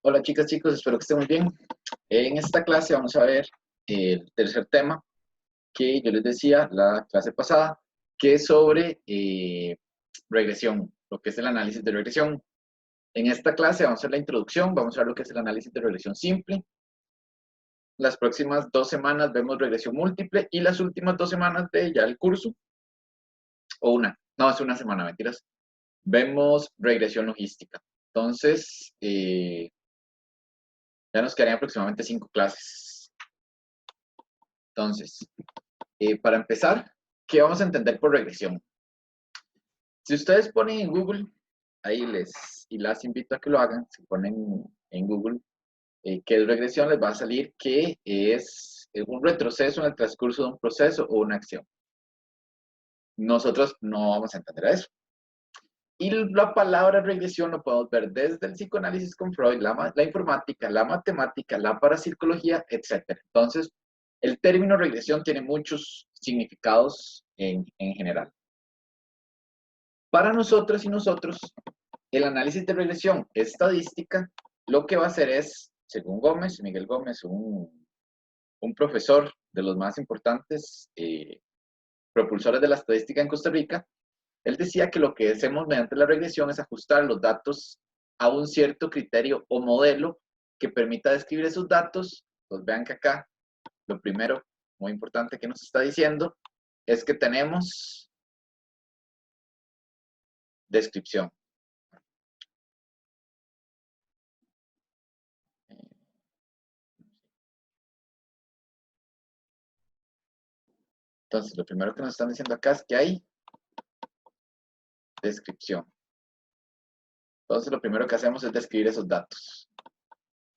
Hola chicas, chicos, espero que estén muy bien. En esta clase vamos a ver el tercer tema que yo les decía la clase pasada, que es sobre regresión, lo que es el análisis de regresión. En esta clase vamos a hacer la introducción, vamos a ver lo que es el análisis de regresión simple. Las próximas 2 semanas vemos regresión múltiple y las últimas 2 semanas de ya el curso, o no, es una semana, mentiras, vemos regresión logística. Entonces, ya nos quedarían aproximadamente 5 clases. Entonces, para empezar, ¿qué vamos a entender por regresión? Si ustedes ponen en Google, ahí las invito a que lo hagan, si ponen en Google qué es regresión, les va a salir que es un retroceso en el transcurso de un proceso o una acción. Nosotros no vamos a entender eso. Y la palabra regresión lo podemos ver desde el psicoanálisis con Freud, la informática, la matemática, la parapsicología, etc. Entonces, el término regresión tiene muchos significados en general. Para nosotras y nosotros, el análisis de regresión estadística lo que va a hacer es, según Gómez, Miguel Gómez, un profesor de los más importantes propulsores de la estadística en Costa Rica, él decía que lo que hacemos mediante la regresión es ajustar los datos a un cierto criterio o modelo que permita describir esos datos. Pues vean que acá, lo primero, muy importante que nos está diciendo, es que tenemos descripción. Entonces, lo primero que nos están diciendo acá es que hay descripción. Entonces, lo primero que hacemos es describir esos datos.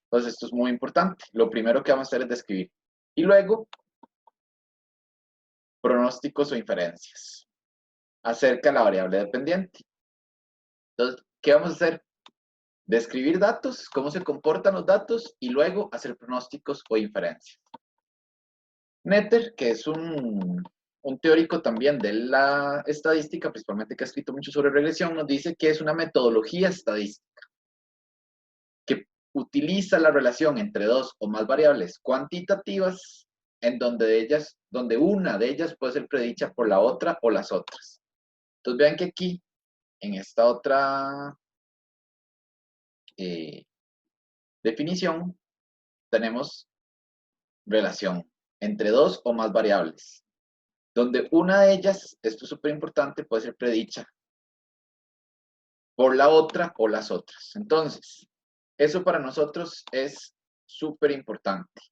Entonces, esto es muy importante. Lo primero que vamos a hacer es describir. Y luego, pronósticos o inferencias acerca de la variable dependiente. Entonces, ¿qué vamos a hacer? Describir datos, cómo se comportan los datos y luego hacer pronósticos o inferencias. Netter, que es un teórico también de la estadística, principalmente que ha escrito mucho sobre regresión, nos dice que es una metodología estadística que utiliza la relación entre dos o más variables cuantitativas en donde una de ellas puede ser predicha por la otra o las otras. Entonces vean que aquí, en esta otra definición, tenemos relación entre dos o más variables, donde una de ellas, esto es súper importante, puede ser predicha por la otra o las otras. Entonces, eso para nosotros es súper importante.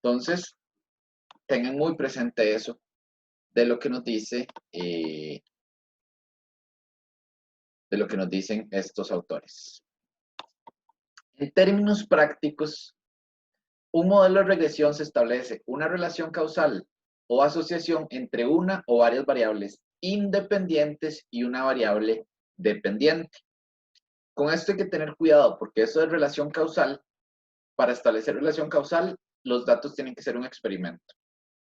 Entonces, tengan muy presente eso de lo que nos dice, de lo que nos dicen estos autores. En términos prácticos, un modelo de regresión se establece una relación causal o asociación entre una o varias variables independientes y una variable dependiente. Con esto hay que tener cuidado porque eso es relación causal. Para establecer relación causal, los datos tienen que ser un experimento.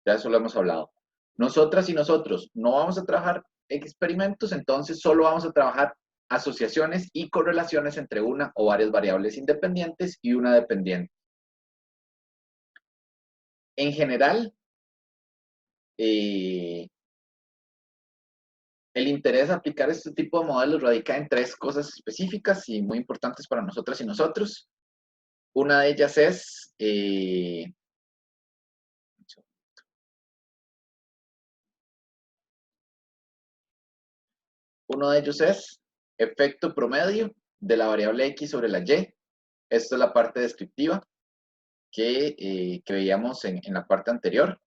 Ya eso lo hemos hablado. Nosotras y nosotros no vamos a trabajar experimentos, entonces solo vamos a trabajar asociaciones y correlaciones entre una o varias variables independientes y una dependiente. En general, el interés de aplicar este tipo de modelos radica en 3 cosas específicas y muy importantes para nosotras y nosotros. Una de ellas es uno de ellos es efecto promedio de la variable X sobre la Y. Esto es la parte descriptiva que veíamos en la parte anterior.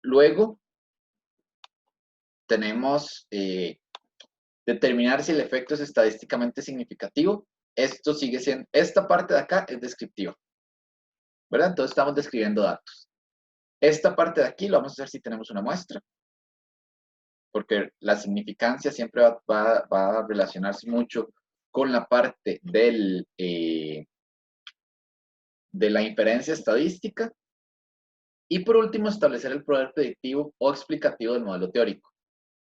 Luego, tenemos determinar si el efecto es estadísticamente significativo. Esto sigue siendo, esta parte de acá es descriptiva, ¿verdad? Entonces estamos describiendo datos. Esta parte de aquí lo vamos a hacer si tenemos una muestra, porque la significancia siempre va a relacionarse mucho con la parte de la inferencia estadística. Y por último, establecer el poder predictivo o explicativo del modelo teórico.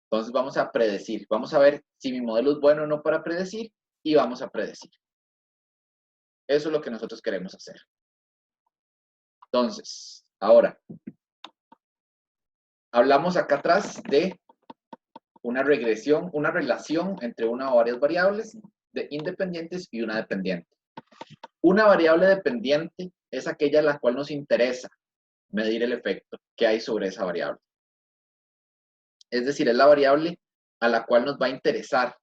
Entonces vamos a predecir, vamos a ver si mi modelo es bueno o no para predecir y vamos a predecir. Eso es lo que nosotros queremos hacer. Entonces, ahora, hablamos acá atrás de una regresión, una relación entre una o varias variables independientes y una dependiente. Una variable dependiente es aquella a la cual nos interesa medir el efecto que hay sobre esa variable. Es decir, es la variable a la cual nos va a interesar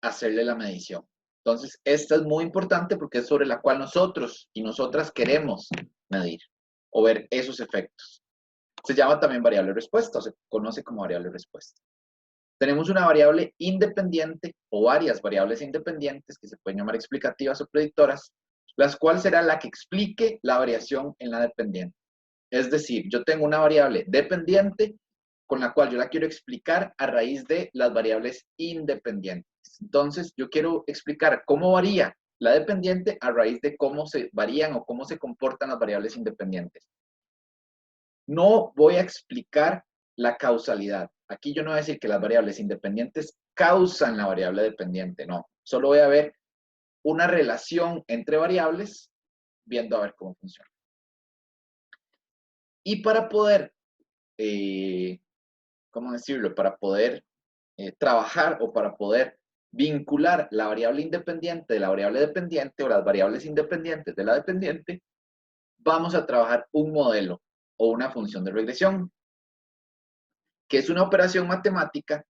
hacerle la medición. Entonces, esta es muy importante porque es sobre la cual nosotros y nosotras queremos medir o ver esos efectos. Se llama también variable respuesta o se conoce como variable respuesta. Tenemos una variable independiente o varias variables independientes que se pueden llamar explicativas o predictoras, las cuales será la que explique la variación en la dependiente. Es decir, yo tengo una variable dependiente con la cual yo la quiero explicar a raíz de las variables independientes. Entonces, yo quiero explicar cómo varía la dependiente a raíz de cómo se varían o cómo se comportan las variables independientes. No voy a explicar la causalidad. Aquí yo no voy a decir que las variables independientes causan la variable dependiente, no. Solo voy a ver una relación entre variables viendo a ver cómo funciona. Y para poder, ¿cómo decirlo? Para poder trabajar o para poder vincular la variable independiente de la variable dependiente o las variables independientes de la dependiente, vamos a trabajar un modelo o una función de regresión, que es una operación matemática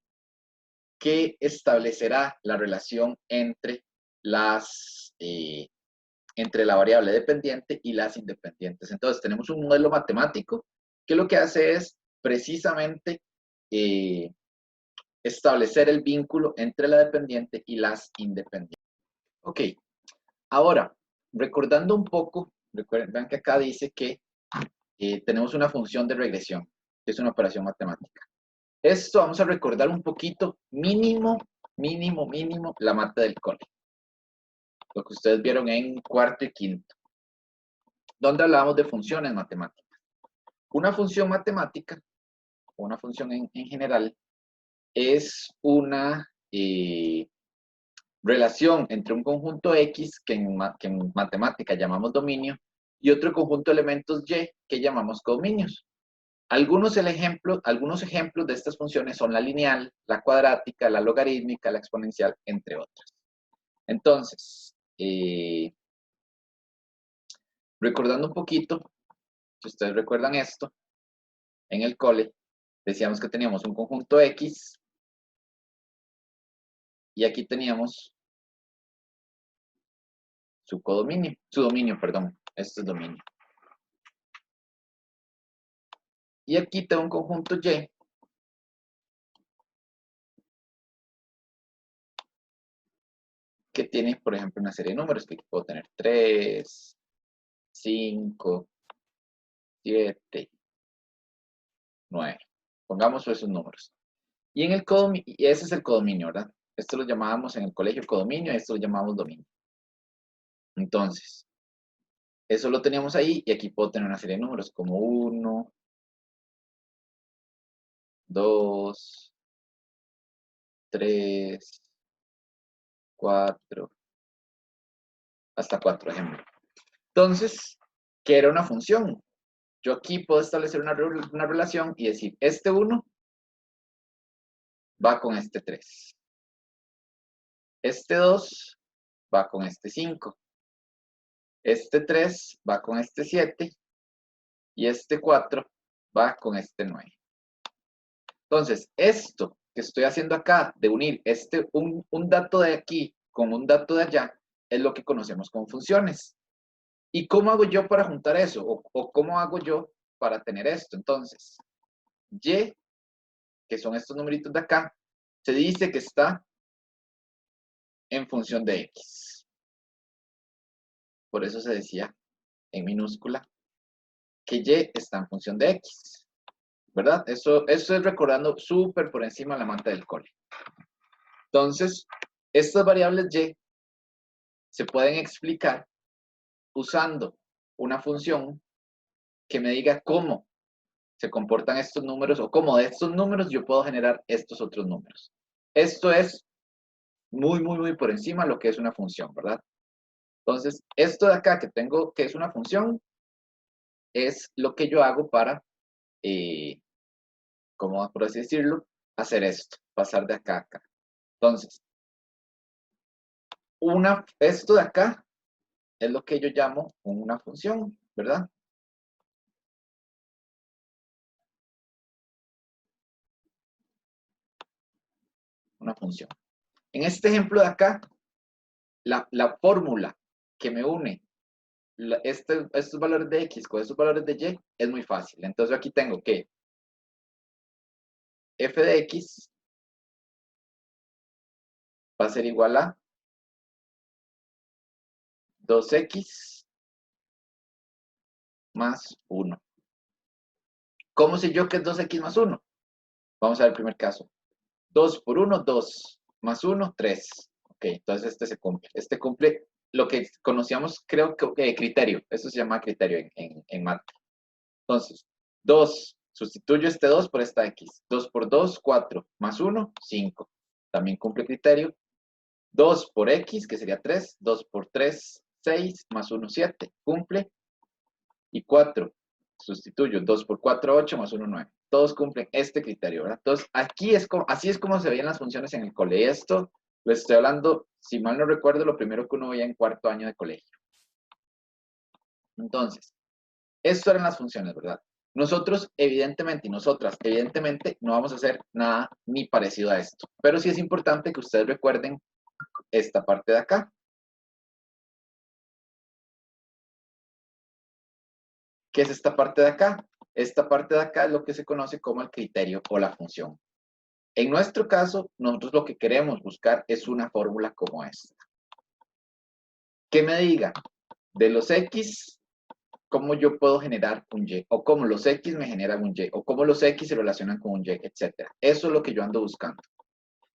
que establecerá la relación entre entre la variable dependiente y las independientes. Entonces, tenemos un modelo matemático que lo que hace es precisamente establecer el vínculo entre la dependiente y las independientes. Ok, ahora, recordando un poco, recuerden que acá dice que tenemos una función de regresión, que es una operación matemática. Esto vamos a recordar un poquito, mínimo, la mate del cole. Lo que ustedes vieron en cuarto y quinto, donde hablábamos de funciones matemáticas. Una función matemática, o una función en general, es una relación entre un conjunto X, que en matemática llamamos dominio, y otro conjunto de elementos Y, que llamamos codominios. Algunos ejemplos de estas funciones son la lineal, la cuadrática, la logarítmica, la exponencial, entre otras. Entonces, recordando un poquito, si ustedes recuerdan esto, en el cole, decíamos que teníamos un conjunto X, y aquí teníamos su dominio, perdón, este es dominio. Y aquí tengo un conjunto Y, que tiene, por ejemplo, una serie de números, que aquí puedo tener 3, 5, 7, 9. Pongamos esos números. Y en el codominio, y ese es el codominio, ¿verdad? Esto lo llamábamos en el colegio codominio, esto lo llamábamos dominio. Entonces, eso lo teníamos ahí, y aquí puedo tener una serie de números como 1, 2, 3, 4, hasta 4, ejemplo. Entonces, ¿qué era una función? Yo aquí puedo establecer una relación y decir, este 1 va con este 3. Este 2 va con este 5. Este 3 va con este 7. Y este 4 va con este 9. Entonces, esto que estoy haciendo acá, de unir un dato de aquí con un dato de allá, es lo que conocemos como funciones. ¿Y cómo hago yo para juntar eso? ¿O cómo hago yo para tener esto? Entonces, Y, que son estos numeritos de acá, se dice que está en función de X. Por eso se decía en minúscula que Y está en función de X. ¿Verdad? Eso es recordando súper por encima de la manta del cole. Entonces, estas variables Y se pueden explicar usando una función que me diga cómo se comportan estos números o cómo de estos números yo puedo generar estos otros números. Esto es muy por encima de lo que es una función, ¿verdad? Entonces, esto de acá que tengo, que es una función, es lo que yo hago para, como por así decirlo, hacer esto, pasar de acá a acá. Entonces, esto de acá es lo que yo llamo una función, ¿verdad? Una función. En este ejemplo de acá, la fórmula que me une estos valores de X con estos valores de Y es muy fácil. Entonces aquí tengo que f de X va a ser igual a 2X más 1. ¿Cómo sé yo que es 2X más 1? Vamos a ver el primer caso. 2 por 1, 2. Más 1, 3. Ok, entonces este se cumple. Este cumple lo que conocíamos, creo que criterio. Eso se llama criterio en mate. Entonces, 2. Sustituyo este 2 por esta X. 2 por 2, 4. Más 1, 5. También cumple criterio. 2 por X, que sería 3. 2 por 3, 6. Más 1, 7. Cumple. Y 4. Sustituyo 2 por 4, 8, más 1, 9. Todos cumplen este criterio, ¿verdad? Entonces, así es como se veían las funciones en el cole. Esto lo estoy hablando, si mal no recuerdo, lo primero que uno veía en cuarto año de colegio. Entonces, esto eran las funciones, ¿verdad? Nosotros, evidentemente, y nosotras, evidentemente, no vamos a hacer nada ni parecido a esto. Pero sí es importante que ustedes recuerden esta parte de acá. ¿Qué es esta parte de acá? Esta parte de acá es lo que se conoce como el criterio o la función. En nuestro caso, nosotros lo que queremos buscar es una fórmula como esta. Que me diga, de los X, cómo yo puedo generar un Y, o cómo los X me generan un Y, o cómo los X se relacionan con un Y, etc. Eso es lo que yo ando buscando.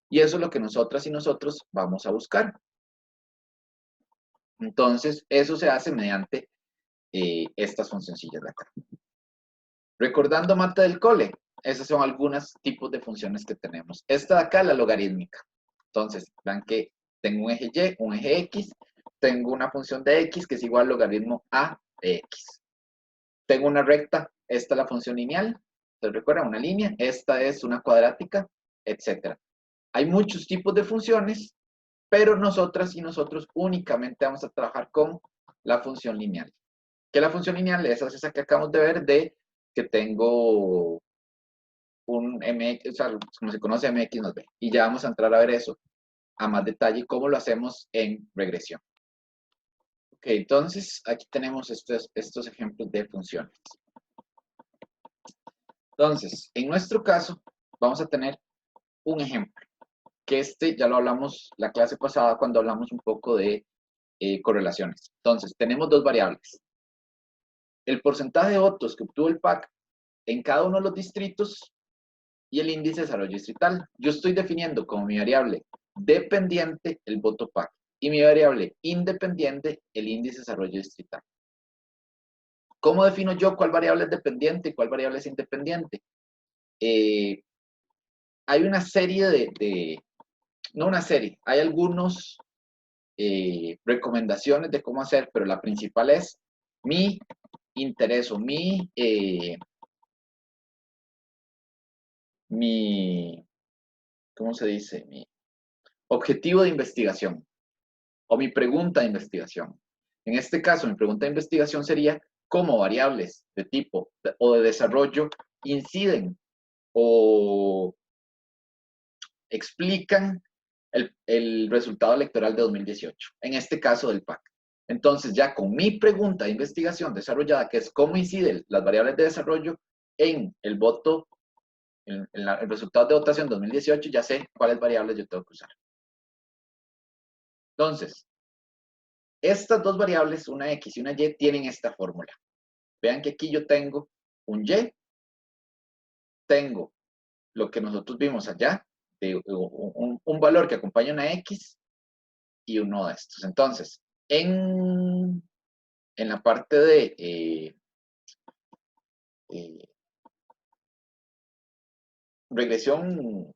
Y eso es lo que nosotras y nosotros vamos a buscar. Entonces, eso se hace mediante estas funcioncillas de acá. Recordando mate del cole, esos son algunos tipos de funciones que tenemos. Esta de acá, la logarítmica. Entonces, vean que tengo un eje Y, un eje X, tengo una función de X que es igual al logaritmo A de X. Tengo una recta, esta es la función lineal, ¿se recuerdan? Una línea, esta es una cuadrática, etc. Hay muchos tipos de funciones, pero nosotras y nosotros únicamente vamos a trabajar con la función lineal. Que la función lineal es esa que acabamos de ver de que tengo un mx, o sea, como se conoce mx más b. Y ya vamos a entrar a ver eso a más detalle, cómo lo hacemos en regresión. Ok, entonces aquí tenemos estos ejemplos de funciones. Entonces, en nuestro caso, vamos a tener un ejemplo, que ya lo hablamos la clase pasada cuando hablamos un poco de correlaciones. Entonces, tenemos dos variables. El porcentaje de votos que obtuvo el PAC en cada uno de los distritos y el índice de desarrollo distrital. Yo estoy definiendo como mi variable dependiente el voto PAC y mi variable independiente el índice de desarrollo distrital. ¿Cómo defino yo cuál variable es dependiente y cuál variable es independiente? Hay una serie no una serie, hay algunos recomendaciones de cómo hacer, pero la principal es mi interés o mi, ¿cómo se dice? Mi objetivo de investigación o mi pregunta de investigación. En este caso, mi pregunta de investigación sería cómo variables de tipo o de desarrollo inciden o explican el resultado electoral de 2018, en este caso del PAC. Entonces, ya con mi pregunta de investigación desarrollada, que es cómo inciden las variables de desarrollo en el voto, el resultado de votación 2018, ya sé cuáles variables yo tengo que usar. Entonces, estas dos variables, una X y una Y, tienen esta fórmula. Vean que aquí yo tengo un Y, tengo lo que nosotros vimos allá, de un valor que acompaña una X y uno de estos. Entonces, en la parte de regresión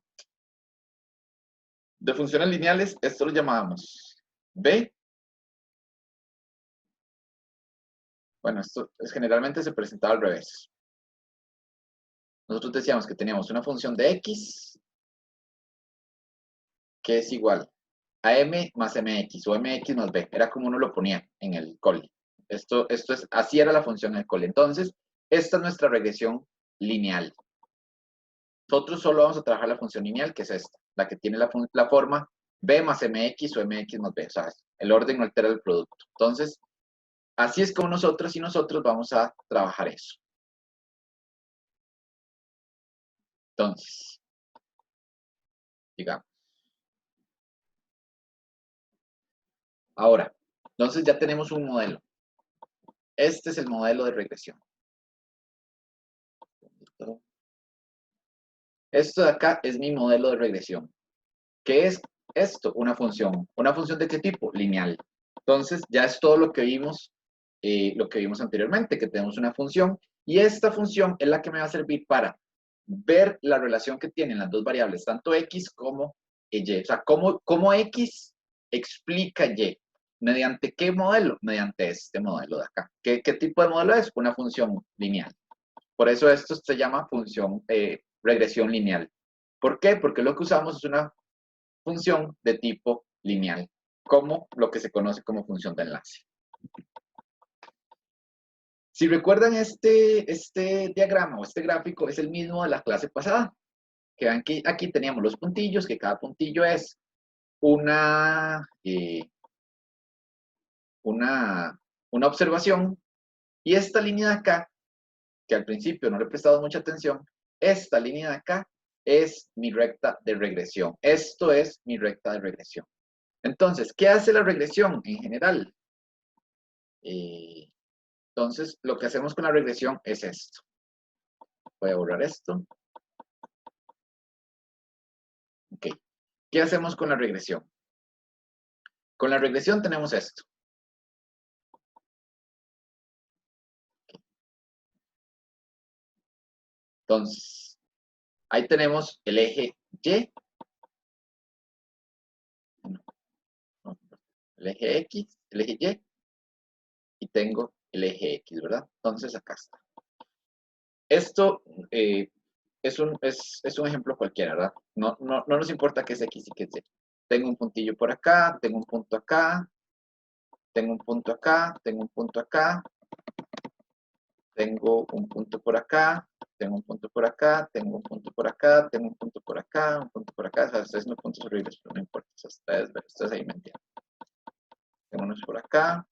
de funciones lineales, esto lo llamábamos B Bueno, esto generalmente se presentaba al revés. Nosotros decíamos que teníamos una función de x que es igual a m más mx o mx más b. Era como uno lo ponía en el cole. Así era la función en el cole. Entonces, esta es nuestra regresión lineal. Nosotros solo vamos a trabajar la función lineal, que es esta, la que tiene la forma b más mx o mx más b. O sea, el orden no altera el producto. Entonces, así es como nosotros y nosotros vamos a trabajar eso. Entonces, digamos. Ahora, entonces ya tenemos un modelo. Este es el modelo de regresión. Esto de acá es mi modelo de regresión. ¿Qué es esto? Una función. ¿Una función de qué tipo? Lineal. Entonces, ya es todo lo que vimos anteriormente, que tenemos una función, y esta función es la que me va a servir para ver la relación que tienen las dos variables, tanto x como y. O sea, cómo x explica y. ¿Mediante qué modelo? Mediante este modelo de acá. ¿Qué tipo de modelo es? Una función lineal. Por eso esto se llama regresión lineal. ¿Por qué? Porque lo que usamos es una función de tipo lineal, como lo que se conoce como función de enlace. Si recuerdan, este diagrama o este gráfico es el mismo de la clase pasada. Que vean que aquí teníamos los puntillos, que cada puntillo es eh, una, una observación, y esta línea de acá, que al principio no le he prestado mucha atención, esta línea de acá es mi recta de regresión. Esto es mi recta de regresión. Entonces, ¿qué hace la regresión en general? Entonces, lo que hacemos con la regresión es esto. Voy a borrar esto. Ok. ¿Qué hacemos con la regresión? Con la regresión tenemos esto. Entonces, ahí tenemos el eje Y, el eje X, el eje Y, y tengo el eje X, ¿verdad? Entonces, acá está. Esto es un ejemplo cualquiera, ¿verdad? No nos importa qué es X y qué es Y. Tengo un puntillo por acá, tengo un punto acá, tengo un punto acá, tengo un punto acá, tengo un punto por acá, tengo un punto por acá, tengo un punto por acá, tengo un punto por acá, un punto por acá. O sea, ustedes no puntos horribles, pero no importa. O sea, ustedes ahí me entienden. Tengo unos por acá.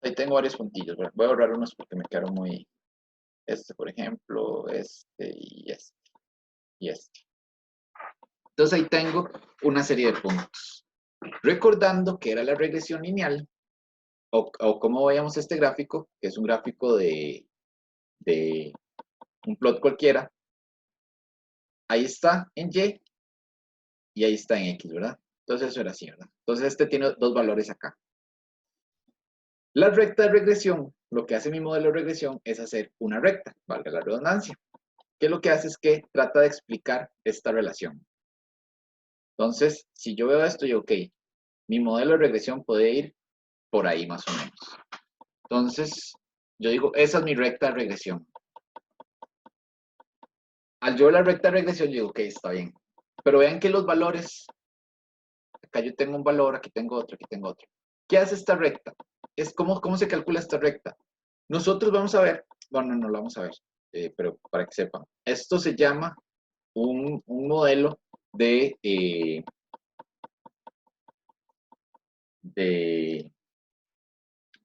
Ahí tengo varios puntillos. Voy a borrar unos porque me quedaron muy... Este, por ejemplo, este y este y este. Entonces ahí tengo una serie de puntos. Recordando que era la regresión lineal, o como veíamos este gráfico, que es un gráfico de un plot cualquiera, ahí está en y ahí está en X, ¿verdad? Entonces eso era así, ¿verdad? Entonces este tiene dos valores acá. La recta de regresión, lo que hace mi modelo de regresión es hacer una recta, valga la redundancia, que lo que hace es que trata de explicar esta relación. Entonces, si yo veo esto, yo, ok, mi modelo de regresión puede ir por ahí más o menos. Entonces, yo digo, esa es mi recta de regresión. Al yo ver la recta de regresión, yo digo, ok, está bien. Pero vean que los valores, acá yo tengo un valor, aquí tengo otro, aquí tengo otro. ¿Qué hace esta recta? ¿Cómo se calcula esta recta? Nosotros vamos a ver, bueno, no lo vamos a ver, pero para que sepan. Esto se llama un modelo de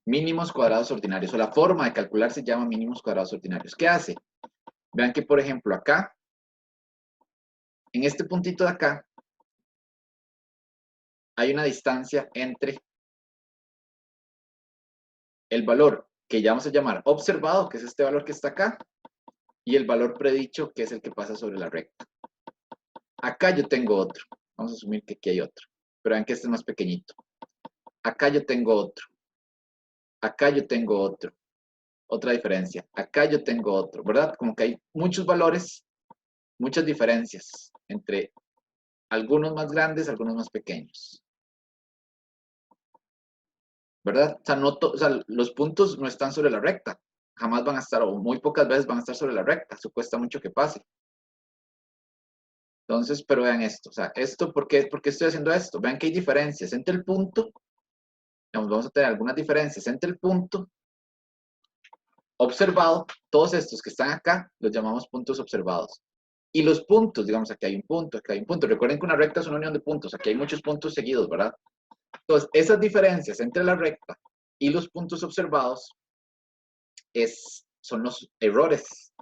mínimos cuadrados ordinarios, o la forma de calcular se llama mínimos cuadrados ordinarios. ¿Qué hace? Vean que, por ejemplo, acá, en este puntito de acá, hay una distancia entre el valor que ya vamos a llamar observado, que es este valor que está acá, y el valor predicho, que es el que pasa sobre la recta. Acá yo tengo otro. Vamos a asumir que aquí hay otro. Pero vean que este es más pequeñito. Acá yo tengo otro. Acá yo tengo otro. Otra diferencia. Acá yo tengo otro, ¿verdad? Como que hay muchos valores, muchas diferencias entre algunos más grandes, algunos más pequeños. ¿verdad? O sea, o sea, los puntos no están sobre la recta. Jamás van a estar, o muy pocas veces van a estar sobre la recta. Eso cuesta mucho que pase. Entonces, pero vean esto. O sea, esto, por qué estoy haciendo esto? Vean que hay diferencias entre el punto, digamos, vamos a tener algunas diferencias entre el punto observado, todos estos que están acá, los llamamos puntos observados. Y los puntos, digamos, aquí hay un punto, aquí hay un punto. Recuerden que una recta es una unión de puntos. Aquí hay muchos puntos seguidos, ¿verdad? Entonces, esas diferencias entre la recta y los puntos observados son los errores.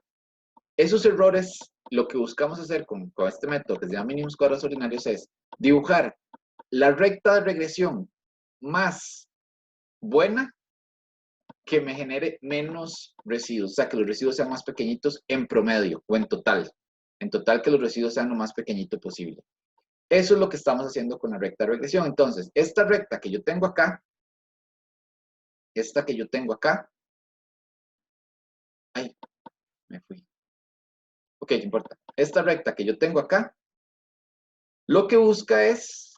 Esos errores, lo que buscamos hacer con este método que se llama mínimos cuadrados ordinarios es dibujar la recta de regresión más buena que me genere menos residuos, o sea, que los residuos sean más pequeñitos en promedio o en total. En total, que los residuos sean lo más pequeñito posible. Eso es lo que estamos haciendo con la recta de regresión. Entonces, esta recta que yo tengo acá, ay, me fui. Ok, no importa. Esta recta que yo tengo acá, lo que busca es,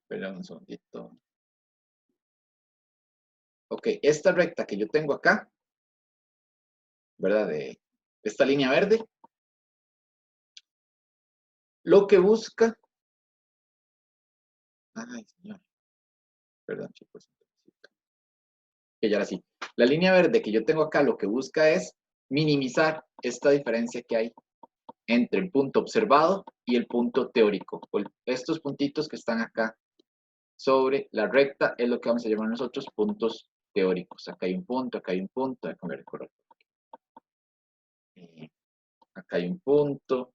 perdón un segundito. Ok, esta recta que yo tengo acá, ¿verdad? De esta línea verde, lo que busca, ay, señor, perdón, chicos. Que ya ahora sí. La línea verde que yo tengo acá lo que busca es minimizar esta diferencia que hay entre el punto observado y el punto teórico. Estos puntitos que están acá sobre la recta es lo que vamos a llamar nosotros puntos teóricos. Acá hay un punto, acá hay un punto, déjame recordar. Acá hay un punto,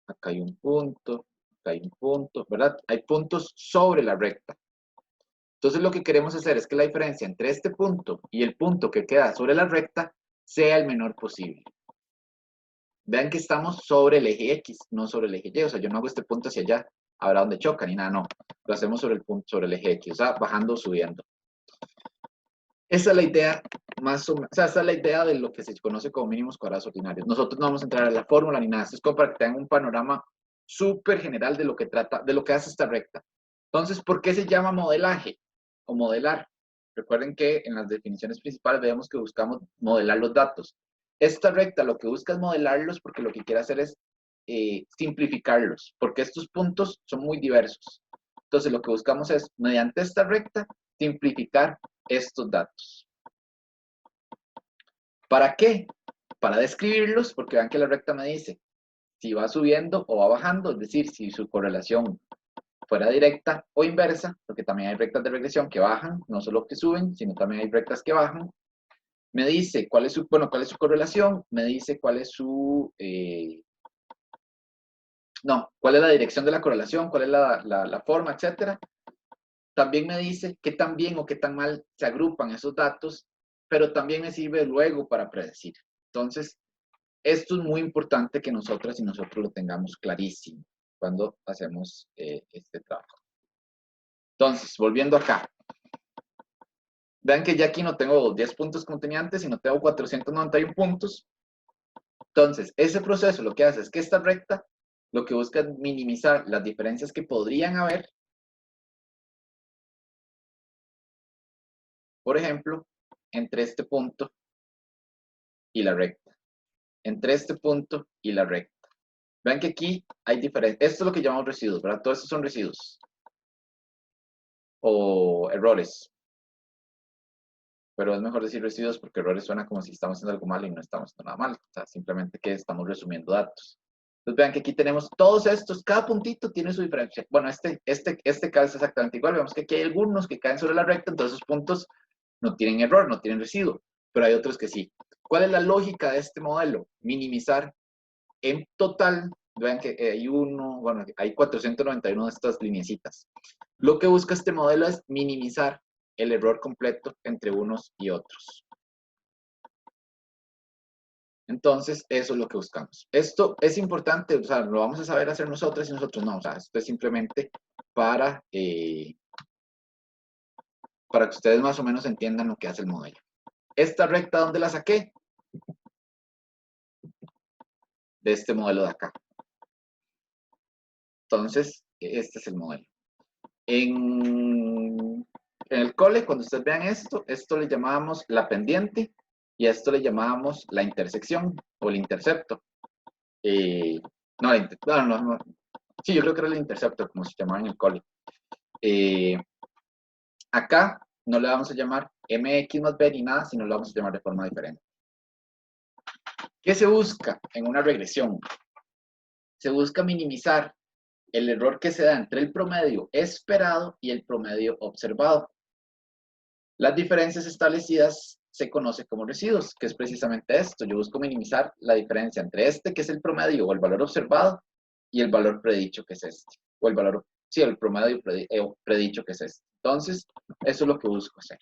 acá hay un punto, acá hay un punto, ¿verdad? Hay puntos sobre la recta. Entonces lo que queremos hacer es que la diferencia entre este punto y el punto que queda sobre la recta sea el menor posible. Vean que estamos sobre el eje X, no sobre el eje Y. O sea, yo no hago este punto hacia allá, habrá donde choca, ni nada, no. Lo hacemos sobre el punto, sobre el eje X, o sea, bajando o subiendo. Esa es la idea más o menos, o sea, esa es la idea de lo que se conoce como mínimos cuadrados ordinarios. Nosotros no vamos a entrar a la fórmula ni nada, esto es como para que tengan un panorama súper general de lo que trata, de lo que hace esta recta. Entonces, ¿por qué se llama modelaje o modelar? Recuerden que en las definiciones principales vemos que buscamos modelar los datos. Esta recta lo que busca es modelarlos porque lo que quiere hacer es simplificarlos, porque estos puntos son muy diversos. Entonces, lo que buscamos es, mediante esta recta, simplificar estos datos. ¿Para qué? Para describirlos, porque vean que la recta me dice si va subiendo o va bajando, es decir, si su correlación fuera directa o inversa, porque también hay rectas de regresión que bajan, no solo que suben, sino también hay rectas que bajan. Me dice cuál es su, bueno, cuál es su correlación, me dice cuál es su, no, cuál es la dirección de la correlación, cuál es la forma, etcétera. También me dice qué tan bien o qué tan mal se agrupan esos datos, pero también me sirve luego para predecir. Entonces, esto es muy importante que nosotras y nosotros lo tengamos clarísimo cuando hacemos este trabajo. Entonces, volviendo acá. Vean que ya aquí no tengo 10 puntos como tenía antes, sino tengo 491 puntos. Entonces, ese proceso lo que hace es que esta recta lo que busca es minimizar las diferencias que podrían haber. Por ejemplo, entre este punto y la recta. Entre este punto y la recta. Vean que aquí hay diferencias. Esto es lo que llamamos residuos, ¿verdad? Todos estos son residuos. O errores. Pero es mejor decir residuos porque errores suena como si estamos haciendo algo mal y no estamos haciendo nada mal. O sea, simplemente que estamos resumiendo datos. Entonces vean que aquí tenemos todos estos, cada puntito tiene su diferencia. Bueno, este caso es exactamente igual. Vemos que aquí hay algunos que caen sobre la recta, entonces esos puntos no tienen error, no tienen residuo, pero hay otros que sí. ¿Cuál es la lógica de este modelo? Minimizar en total, vean que hay bueno, hay 491 de estas lineecitas. Lo que busca este modelo es minimizar el error completo entre unos y otros. Entonces, eso es lo que buscamos. Esto es importante, o sea, lo vamos a saber hacer nosotros y nosotros no. O sea, esto es simplemente para que ustedes más o menos entiendan lo que hace el modelo. Esta recta, ¿dónde la saqué? De este modelo de acá. Entonces, este es el modelo. En el cole, cuando ustedes vean esto le llamábamos la pendiente y a esto le llamábamos la intersección o el intercepto. No, no, sí, yo creo que era el intercepto, como se llamaba en el cole. Acá no le vamos a llamar mx más b ni nada, sino lo vamos a llamar de forma diferente. ¿Qué se busca en una regresión? Se busca minimizar el error que se da entre el promedio esperado y el promedio observado. Las diferencias establecidas se conoce como residuos, que es precisamente esto. Yo busco minimizar la diferencia entre este, que es el promedio o el valor observado, y el valor predicho, que es este. O el valor, sí, el promedio predicho, que es este. Entonces, eso es lo que busco hacer.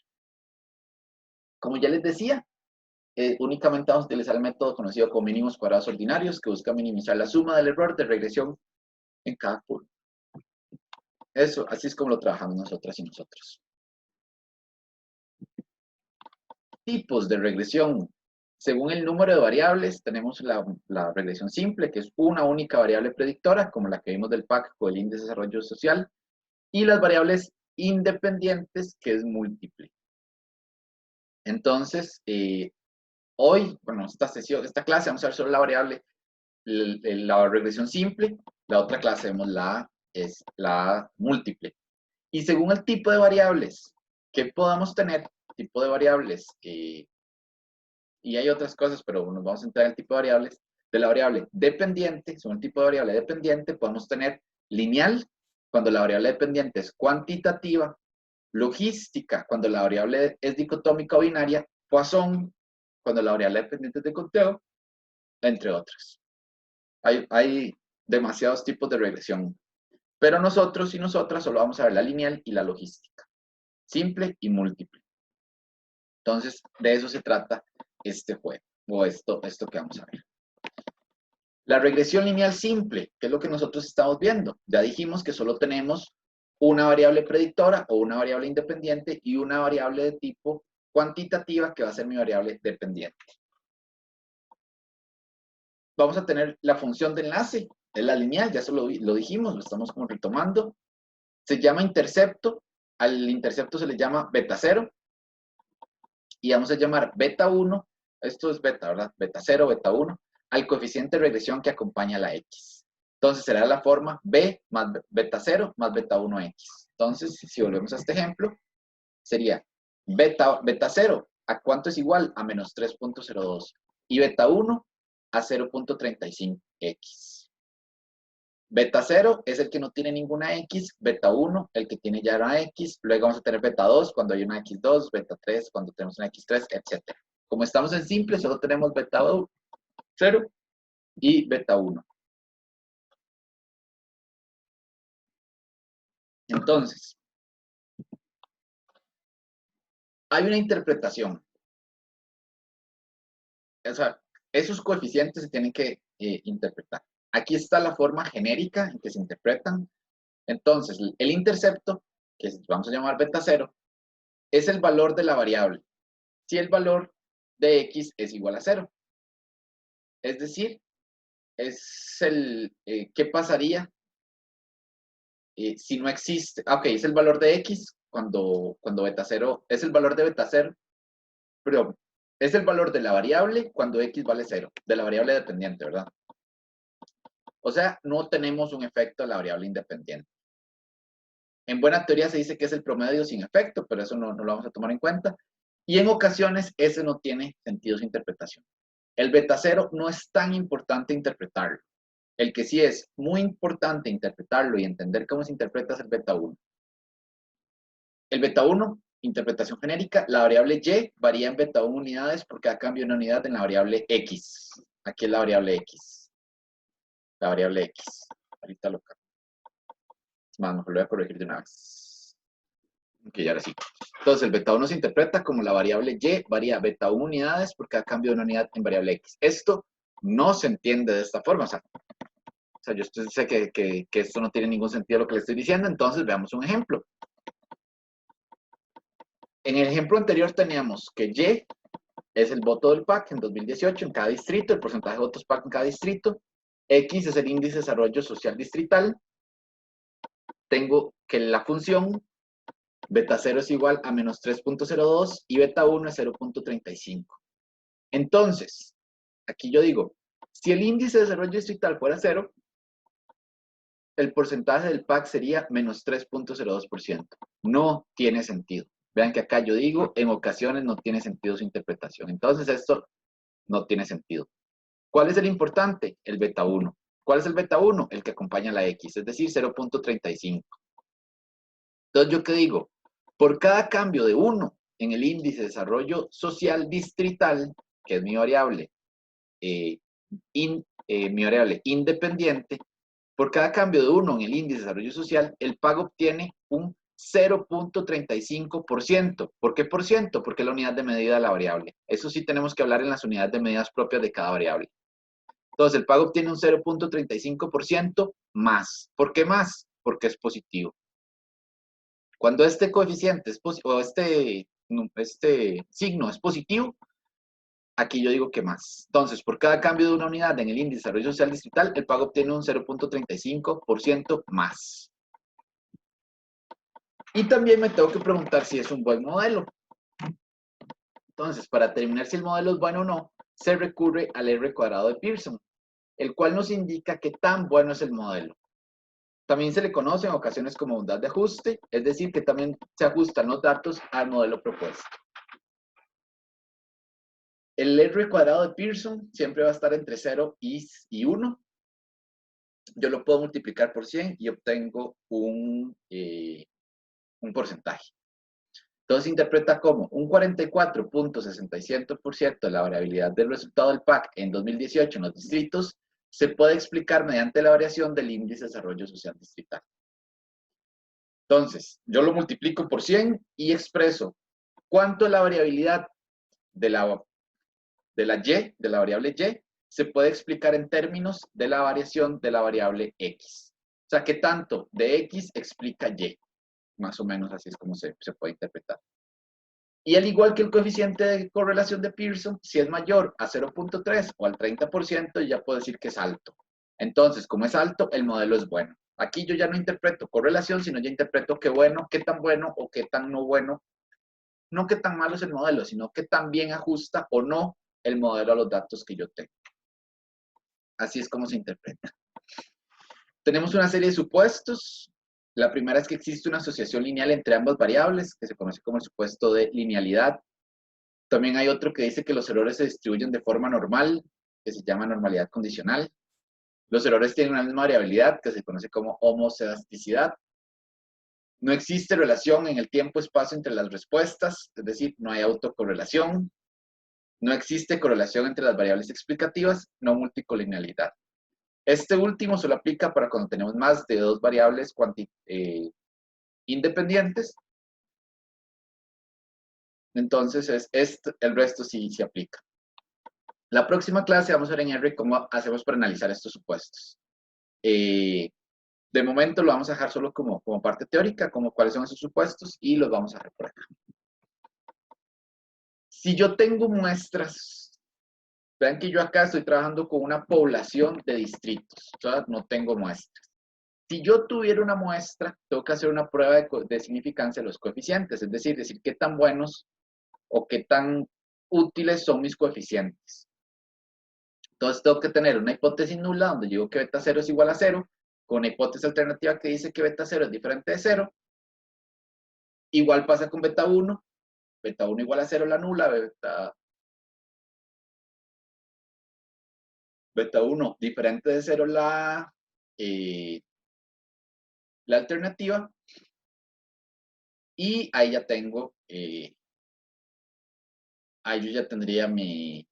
Como ya les decía, únicamente vamos a utilizar el método conocido como mínimos cuadrados ordinarios, que busca minimizar la suma del error de regresión en cada curva. Eso, así es como lo trabajamos nosotras y nosotros. Tipos de regresión. Según el número de variables, tenemos la regresión simple, que es una única variable predictora, como la que vimos del PAC o el índice de desarrollo social, y las variables independientes, que es múltiple. Entonces, hoy, bueno, esta clase vamos a ver solo la variable, la regresión simple, la otra clase vemos es la múltiple. Y según el tipo de variables que podamos tener, tipo de variables, y hay otras cosas, pero nos vamos a entrar en el tipo de variables, de la variable dependiente, según el tipo de variable dependiente, podemos tener lineal, cuando la variable dependiente es cuantitativa, logística, cuando la variable es dicotómica o binaria, Poisson, cuando la variable dependiente es de conteo, entre otras. Hay demasiados tipos de regresión, pero nosotros y nosotras solo vamos a ver la lineal y la logística, simple y múltiple. Entonces, de eso se trata este juego, o esto que vamos a ver. La regresión lineal simple, que es lo que nosotros estamos viendo. Ya dijimos que solo tenemos una variable predictora o una variable independiente y una variable de tipo cuantitativa que va a ser mi variable dependiente. Vamos a tener la función de enlace, es la lineal, ya eso lo dijimos, lo estamos como retomando. Se llama intercepto, al intercepto se le llama beta 0 y vamos a llamar beta 1, esto es beta, ¿verdad? Beta 0, beta 1, al coeficiente de regresión que acompaña a la X. Entonces será la forma B más beta 0 más beta 1X. Entonces, si volvemos a este ejemplo, sería beta 0, ¿a cuánto es igual? A menos 3.02. Y beta 1 a 0.35X. Beta 0 es el que no tiene ninguna X, beta 1 el que tiene ya una X, luego vamos a tener beta 2 cuando hay una X2, beta 3 cuando tenemos una X3, etc. Como estamos en simple, solo tenemos beta 0 y beta 1. Entonces, hay una interpretación. O sea, esos coeficientes se tienen que interpretar. Aquí está la forma genérica en que se interpretan. Entonces, el intercepto, que vamos a llamar beta 0, es el valor de la variable. Si el valor de X es igual a 0. Es decir, es ¿qué pasaría si no existe? Ok, es el valor de X cuando beta 0, es el valor de beta 0, pero es el valor de la variable cuando X vale 0, de la variable dependiente, ¿verdad? O sea, no tenemos un efecto de la variable independiente. En buena teoría se dice que es el promedio sin efecto, pero eso no lo vamos a tomar en cuenta. Y en ocasiones ese no tiene sentido su interpretación. El beta 0 no es tan importante interpretarlo. El que sí es muy importante interpretarlo y entender cómo se interpreta es el beta 1. El beta 1, interpretación genérica, la variable y varía en beta 1 unidades por cada cambio de una unidad en la variable x. Aquí es la variable x. La variable x. Ahorita lo cambio. Más, mejor lo voy a corregir de una vez. Ok, ahora sí. Entonces, el beta 1 se interpreta como la variable y varía beta 1 unidades por cada cambio de una unidad en variable x. Esto no se entiende de esta forma. O sea, yo sé que esto no tiene ningún sentido lo que le estoy diciendo, entonces veamos un ejemplo. En el ejemplo anterior teníamos que Y es el voto del PAC en 2018 en cada distrito, el porcentaje de votos PAC en cada distrito. X es el índice de desarrollo social distrital. tengo que la función beta 0 es igual a menos 3.02 y beta 1 es 0.35. Entonces, aquí yo digo, si el índice de desarrollo distrital fuera 0, el porcentaje del PAC sería menos 3.02%. No tiene sentido. Vean que acá yo digo, en ocasiones no tiene sentido su interpretación. Entonces esto no tiene sentido. ¿Cuál es el importante? El beta 1. ¿Cuál es el beta 1? El que acompaña a la X, es decir, 0.35. Entonces, ¿yo qué digo? Por cada cambio de 1 en el índice de desarrollo social distrital, que es mi variable, mi variable independiente, por cada cambio de 1 en el índice de desarrollo social, el PAG obtiene un 0.35%. ¿Por qué por ciento? Porque es la unidad de medida de la variable. Eso sí tenemos que hablar en las unidades de medidas propias de cada variable. Entonces, el PAG obtiene un 0.35% más. ¿Por qué más? Porque es positivo. Cuando este coeficiente es o este signo es positivo, aquí yo digo que más. Entonces, por cada cambio de una unidad en el índice de desarrollo social distrital, el PAG obtiene un 0.35% más. Y también me tengo que preguntar si es un buen modelo. Entonces, para determinar si el modelo es bueno o no, se recurre al R cuadrado de Pearson, el cual nos indica qué tan bueno es el modelo. También se le conoce en ocasiones como bondad de ajuste, es decir, que también se ajustan los datos al modelo propuesto. El R cuadrado de Pearson siempre va a estar entre 0 y 1. Yo lo puedo multiplicar por 100 y obtengo un porcentaje. Entonces se interpreta como un 44.67% de la variabilidad del resultado del PAC en 2018 en los distritos se puede explicar mediante la variación del índice de desarrollo social distrital. Entonces, yo lo multiplico por 100 y expreso cuánto es la variabilidad de la Y, de la variable Y, se puede explicar en términos de la variación de la variable X. O sea, ¿qué tanto de X explica Y? Más o menos así es como se puede interpretar. Y al igual que el coeficiente de correlación de Pearson, si es mayor a 0.3 o al 30%, ya puedo decir que es alto. Entonces, como es alto, el modelo es bueno. Aquí yo ya no interpreto correlación, sino ya interpreto qué bueno, qué tan bueno o qué tan no bueno. No qué tan malo es el modelo, sino qué tan bien ajusta o no el modelo a los datos que yo tengo. Así es como se interpreta. Tenemos una serie de supuestos. La primera es que existe una asociación lineal entre ambas variables, que se conoce como el supuesto de linealidad. También hay otro que dice que los errores se distribuyen de forma normal, que se llama normalidad condicional. Los errores tienen una misma variabilidad, que se conoce como homocedasticidad. No existe relación en el tiempo-espacio entre las respuestas, es decir, no hay autocorrelación. No existe correlación entre las variables explicativas, no multicolinealidad. Este último solo aplica para cuando tenemos más de dos variables independientes. Entonces, el resto sí se aplica. La próxima clase vamos a ver en R cómo hacemos para analizar estos supuestos. De momento lo vamos a dejar solo como parte teórica, como cuáles son esos supuestos, y los vamos a dejar por acá. Si yo tengo muestras, vean que yo acá estoy trabajando con una población de distritos, o sea, no tengo muestras. Si yo tuviera una muestra, tengo que hacer una prueba de significancia de los coeficientes, es decir qué tan buenos o qué tan útiles son mis coeficientes. Entonces tengo que tener una hipótesis nula donde digo que beta 0 es igual a 0, con una hipótesis alternativa que dice que beta 0 es diferente de 0. Igual pasa con beta 1. Beta 1 igual a 0 la nula, beta 1 diferente de 0 la alternativa. Y ahí ya tengo, ahí yo ya tendría mi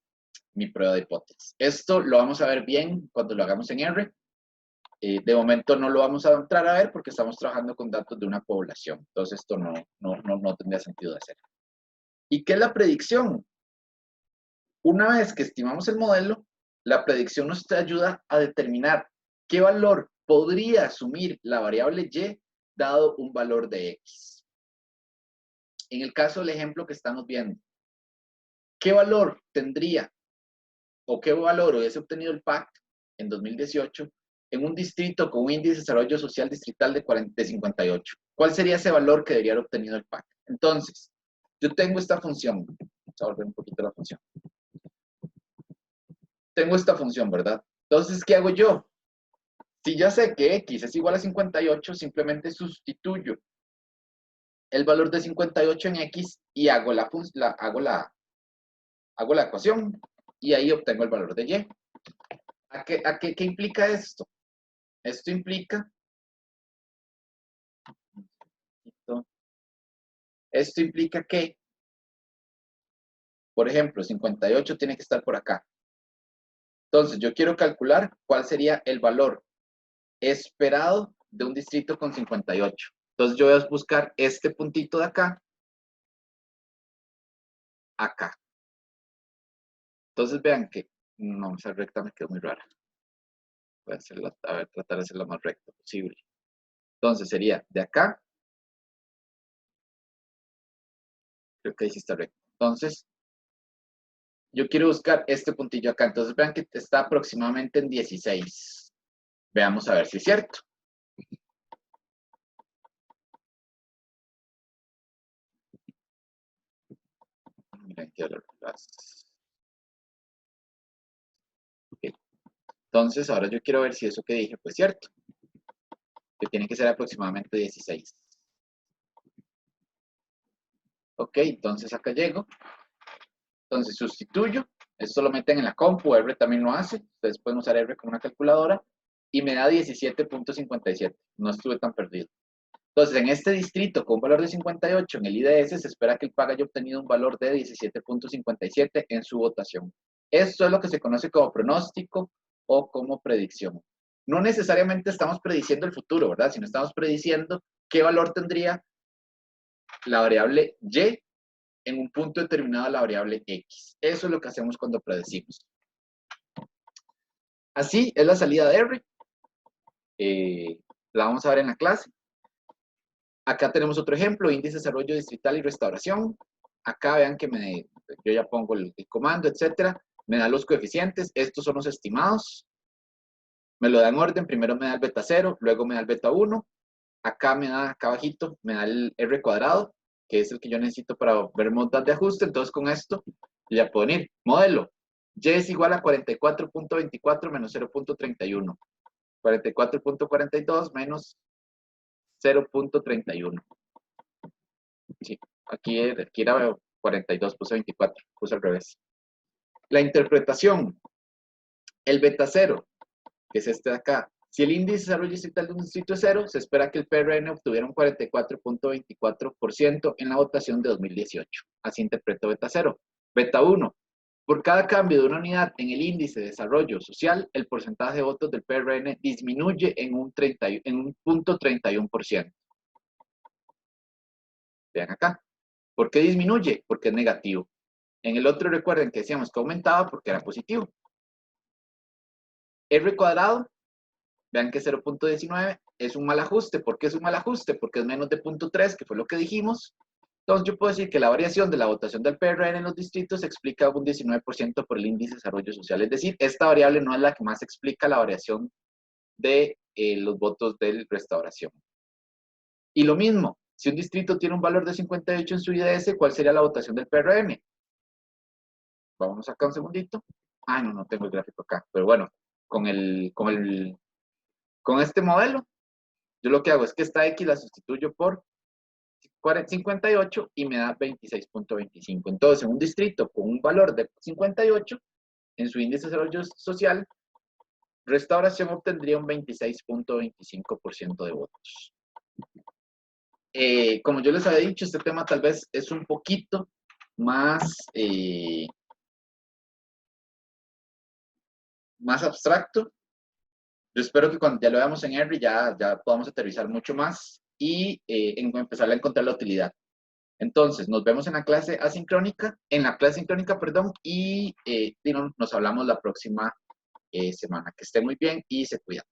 prueba de hipótesis. Esto lo vamos a ver bien cuando lo hagamos en R. De momento no lo vamos a entrar a ver porque estamos trabajando con datos de una población. Entonces esto no tendría sentido de hacer. ¿Y qué es la predicción? Una vez que estimamos el modelo, la predicción nos ayuda a determinar qué valor podría asumir la variable Y dado un valor de X. En el caso del ejemplo que estamos viendo, ¿qué valor tendría o qué valor hubiese obtenido el PAC en 2018 en un distrito con un índice de desarrollo social distrital de 58. ¿Cuál sería ese valor que debería haber obtenido el PAC? Entonces, yo tengo esta función. Vamos a volver un poquito la función. Tengo esta función, ¿verdad? Entonces, ¿qué hago yo? Si ya sé que X es igual a 58, simplemente sustituyo el valor de 58 en X y hago la ecuación y ahí obtengo el valor de Y. ¿Qué implica esto? Esto implica que, por ejemplo, 58 tiene que estar por acá. Entonces, yo quiero calcular cuál sería el valor esperado de un distrito con 58. Entonces, yo voy a buscar este puntito de acá, acá. Entonces, vean que, no, esa recta me quedó muy rara. Voy a hacerla, a ver, tratar de hacerla más recta posible. Entonces, sería de acá. Creo que ahí sí está recto. Entonces, yo quiero buscar este puntillo acá. Entonces, vean que está aproximadamente en 16. Veamos a ver si es cierto. Miren que okay. Entonces, ahora yo quiero ver si eso que dije fue cierto. Que tiene que ser aproximadamente 16. Ok, entonces acá llego. Entonces sustituyo. Esto lo meten en la compu, R también lo hace. Ustedes pueden usar R como una calculadora. Y me da 17.57. No estuve tan perdido. Entonces, en este distrito con un valor de 58 en el IDS, se espera que el PAC haya obtenido un valor de 17.57 en su votación. Esto es lo que se conoce como pronóstico o como predicción. No necesariamente estamos prediciendo el futuro, ¿verdad? Sino estamos prediciendo qué valor tendría la variable Y en un punto determinado de la variable X. Eso es lo que hacemos cuando predecimos. Así es la salida de R. La vamos a ver en la clase. Acá tenemos otro ejemplo, índice de desarrollo distrital y restauración. Acá vean que yo ya pongo el comando, etcétera. Me da los coeficientes. Estos son los estimados. Me lo da en orden. Primero me da el beta 0, luego me da el beta 1. Acá me da, acá abajito, me da el R cuadrado, que es el que yo necesito para ver modas de ajuste. Entonces, con esto, ya puedo venir. Modelo. Y es igual a 44.24 menos 0.31. 44.42 menos 0.31. Sí, aquí era 42, puse 24, puse al revés. La interpretación. El beta 0, que es este de acá. Si el índice de desarrollo distrital de un distrito es 0, se espera que el PRN obtuviera un 44.24% en la votación de 2018. Así interpreto beta 0. Beta 1. Por cada cambio de una unidad en el índice de desarrollo social, el porcentaje de votos del PRN disminuye en un 0.31%. Vean acá. ¿Por qué disminuye? Porque es negativo. En el otro recuerden que decíamos que aumentaba porque era positivo. R cuadrado, vean que 0.19 es un mal ajuste. ¿Por qué es un mal ajuste? Porque es menos de 0.3, que fue lo que dijimos. Entonces yo puedo decir que la variación de la votación del PRN en los distritos se explica un 19% por el índice de desarrollo social. Es decir, esta variable no es la que más explica la variación de los votos de restauración. Y lo mismo, si un distrito tiene un valor de 58 en su IDS, ¿cuál sería la votación del PRM? Vamos acá un segundito. Ah, no tengo el gráfico acá. Pero bueno, con este modelo, yo lo que hago es que esta X la sustituyo por 58 y me da 26.25. Entonces, en un distrito con un valor de 58, en su índice de desarrollo social, restauración obtendría un 26.25% de votos. Como yo les había dicho, este tema tal vez es un poquito más abstracto. Yo espero que cuando ya lo veamos en R ya podamos aterrizar mucho más y empezar a encontrar la utilidad. Entonces, nos vemos en la clase asincrónica, perdón, y nos hablamos la próxima semana. Que estén muy bien y se cuidan.